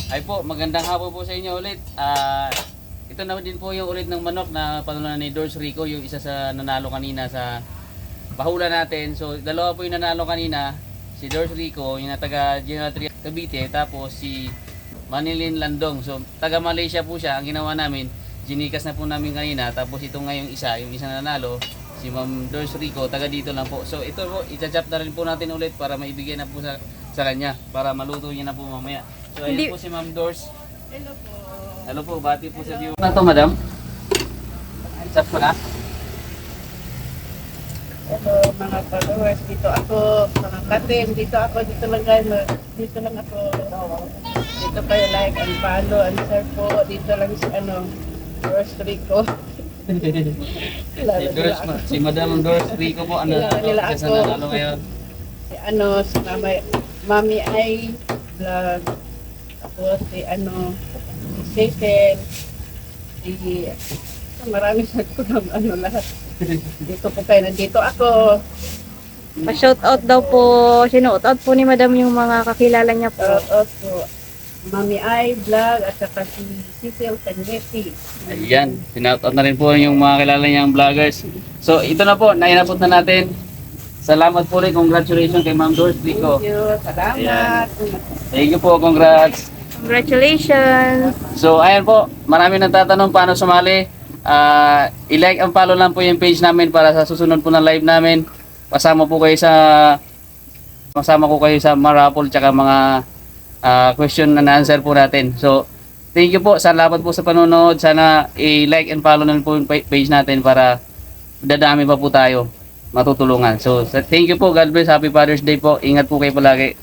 Ay po, magandang hapon po sa inyo ulit. Ito na din po yung ulit ng manok na panulan ni Dors Rico, yung isa sa nanalo kanina sa bahula natin. So, dalawa po yung nanalo kanina. Si Dors Rico, yung na taga General Trias Cavite, tapos si Manilin Landong. So, taga Malaysia po siya. Ang ginawa namin, ginikas na po namin kanina. Tapos ito ngayong isa, yung isa na nanalo, si Ma'am Dors Rico, taga dito lang po. So, ito po, i-chop na rin po natin ulit para maibigay na po sa kanya, para maluto niya na po mamaya. So, ayun po si Ma'am Dors. Hello po. Hello po, bati po sa viewer. Ano to, madam? Chop ko na? Hello mga followers. Dito ako, mga katim. Dito lang ako. Dito kayo like and follow and share po. Dito lang si Dors Rico. Si Madam Dors Rico po, Kilala sa ako. nanalo ngayon. Si Mami Ay Vlog. Tapos si Cecil. Marami sa ko ng lahat. Dito po kayo, nandito ako. Pa-shoutout daw po, sinoutout po ni Madam yung mga kakilala niya po. Shoutout po. Mami Ay Vlog at saka si Cecil Cagneti. Ayan, sinoutout na rin po yung mga kilala niyang vloggers. So, ito na po, nainapot na natin. Salamat po rin, congratulations kay Ma'am Dors Rico. Thank you. Salamat. Thank you po, congrats. Congratulations! So, ayan po, marami nagtatanong paano sumali. I-like and follow lang po yung page namin para sa susunod po na live namin. Pasama ko kayo sa marapol tsaka mga question and answer po natin. So, thank you po. Salamat po sa panonood. Sana i-like and follow na po yung page natin para dadami pa po tayo matutulungan. So, thank you po. God bless. Happy Father's Day po. Ingat po kayo palagi.